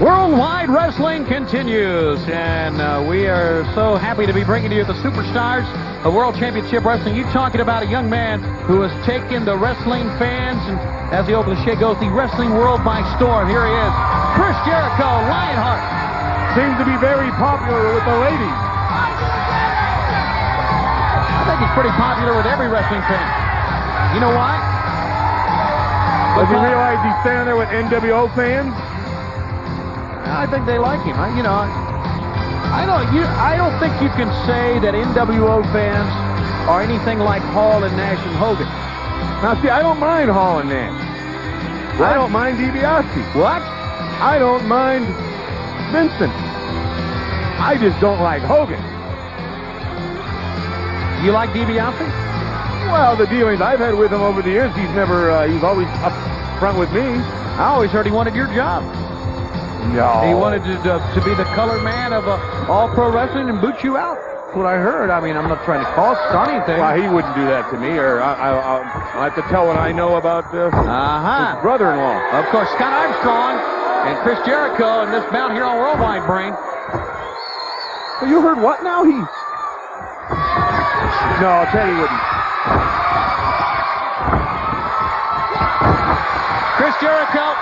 Worldwide Wrestling continues, and we are so happy to be bringing to you the superstars of World Championship Wrestling. You talking about a young man who has taken the wrestling fans, and as the old cliche goes, the wrestling world by storm. Here he is, Chris Jericho, Lionheart. Seems to be very popular with the ladies. I think he's pretty popular with every wrestling fan. You know why? Does he realize he's standing there with NWO fans? I think they like him. I don't think you can say that NWO fans are anything like Hall and Nash and Hogan. Now, see, I don't mind Hall and Nash. What? I don't mind DiBiase. What? I don't mind Vincent. I just don't like Hogan. You like DiBiase? Well, the dealings I've had with him over the years, he's always up front with me. I always heard he wanted your job. No. He wanted to be the color man of All Pro Wrestling and boot you out. That's what I heard. I mean, I'm not trying to start anything. Well, he wouldn't do that to me, or I'll have to tell what I know about his brother-in-law. Of course, Scott Armstrong and Chris Jericho, and this bout here on Worldwide bring. Well, you heard what now? No, Teddy wouldn't. Chris Jericho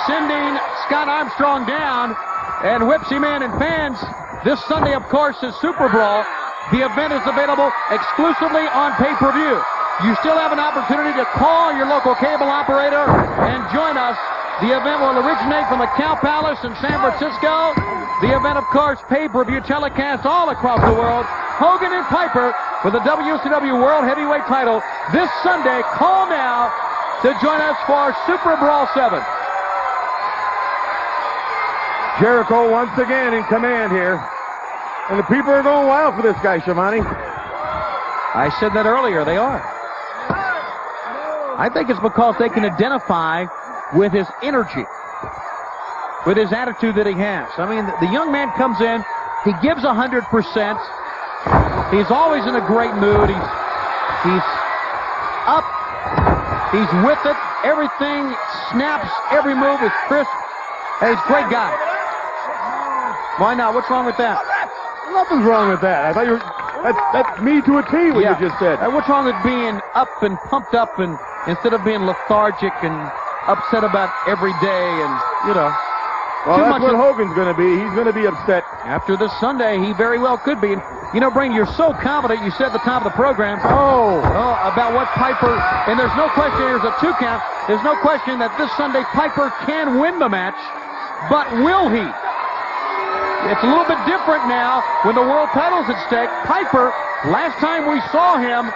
sending Scott Armstrong down and whips him in. And fans, this Sunday, of course, is Super Brawl. The event is available exclusively on pay-per-view. You still have an opportunity to call your local cable operator and join us. The event will originate from the Cow Palace in San Francisco. The event, of course, pay-per-view telecast all across the world. Hogan and Piper for the WCW World Heavyweight title this Sunday. Call now to join us for Super Brawl 7. Jericho once again in command here. And the people are going wild for this guy, Schiavone. I said that earlier. They are. I think it's because they can identify with his energy, with his attitude that he has. I mean, the young man comes in, he gives 100%. He's always in a great mood. He's up. He's with it. Everything snaps. Every move is crisp. Hey, he's a great guy. Why not? What's wrong with that? Nothing's wrong with that. I thought you were... That's me to a T, what you just said. What's wrong with being up and pumped up and instead of being lethargic and upset about every day and, you know. Well, that's what Hogan's going to be. He's going to be upset. After this Sunday, he very well could be. And, you know, Brain, you're so confident, you said at the top of the program. About what Piper, and there's no question, here's a 2 count. There's no question that this Sunday Piper can win the match, but will he? It's a little bit different now when the world title's at stake. Piper, last time we saw him,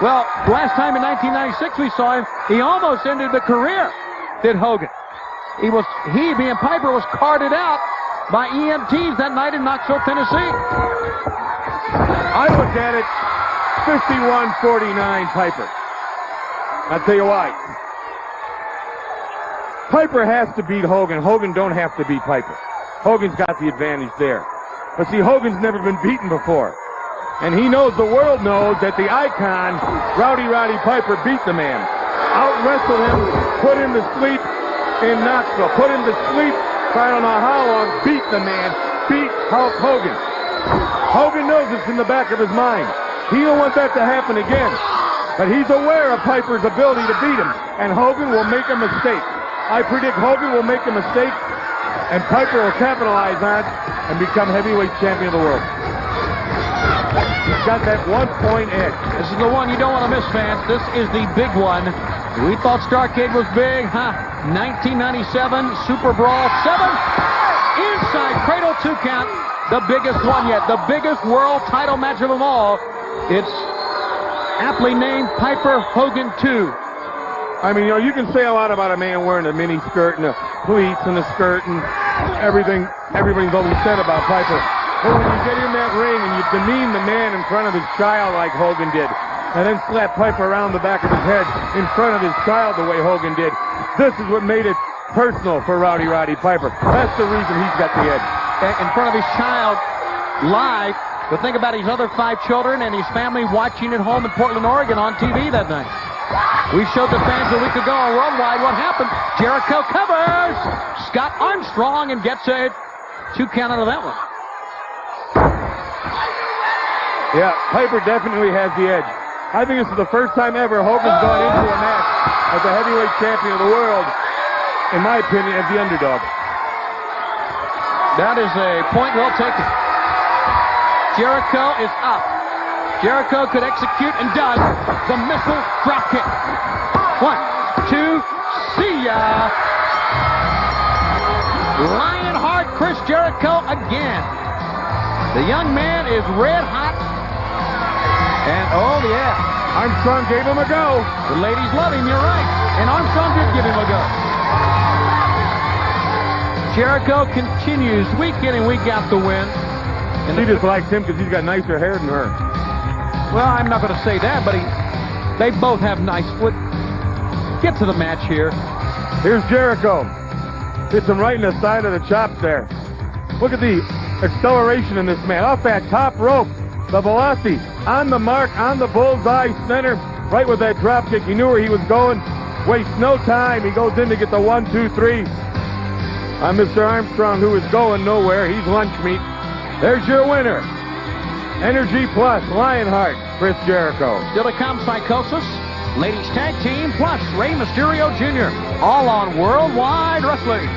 well, last time in 1996 we saw him, he almost ended the career, did Hogan. He, being Piper, was carted out by EMTs that night in Knoxville, Tennessee. I look at it, 51-49 Piper. I'll tell you why. Piper has to beat Hogan. Hogan don't have to beat Piper. Hogan's got the advantage there. But see, Hogan's never been beaten before. And he knows, the world knows, that the icon, Rowdy Roddy Piper, beat the man. Out-wrestled him, put him to sleep in Knoxville. Put him to sleep for I don't know how long, beat the man, beat Hulk Hogan. Hogan knows it's in the back of his mind. He don't want that to happen again. But he's aware of Piper's ability to beat him. And Hogan will make a mistake. I predict Hogan will make a mistake, and Piper will capitalize on it and become heavyweight champion of the world. He's got that 1-point edge. This is the one you don't want to miss, fans. This is the big one. We thought Starrcade was big, 1997 Super Brawl 7. Inside cradle 2 count. The biggest one yet. The biggest world title match of them all. It's aptly named Piper Hogan 2. I mean, you know, you can say a lot about a man wearing a mini skirt and the pleats and the skirt and everything. Everybody's always said about Piper. But when you get in that ring and you demean the man in front of his child like Hogan did, and then slap Piper around the back of his head in front of his child the way Hogan did, this is what made it personal for Rowdy Roddy Piper. That's the reason he's got the edge. In front of his child, live. But think about his other 5 children and his family watching at home in Portland, Oregon on TV that night. We showed the fans a week ago on Worldwide what happened. Jericho covers Scott Armstrong and gets a 2 count out of that one. Yeah, Piper definitely has the edge. I think this is the first time ever Hogan's gone into a match as the heavyweight champion of the world, in my opinion, as the underdog. That is a point well taken. Jericho is up. Jericho could execute and does the missile drop kick. 1, 2, see ya. Lionheart Chris Jericho again. The young man is red hot. And oh yeah, Armstrong gave him a go. the ladies love him, you're right. And Armstrong did give him a go. Jericho continues week in and week out to win. She just likes him because he's got nicer hair than her. Well, I'm not going to say that, but they both have nice foot. Get to the match here. Here's Jericho. Hits him right in the side of the chops there. Look at the acceleration in this man. Off that top rope. The velocity on the mark, on the bullseye center. Right with that drop kick. He knew where he was going. Wastes no time. He goes in to get the 1, 2, 3. On Mr. Armstrong, who is going nowhere. He's lunch meat. There's your winner. Energy Plus, Lionheart, Chris Jericho. Still to come, Psychosis, Ladies Tag Team, plus Rey Mysterio Jr. All on Worldwide Wrestling.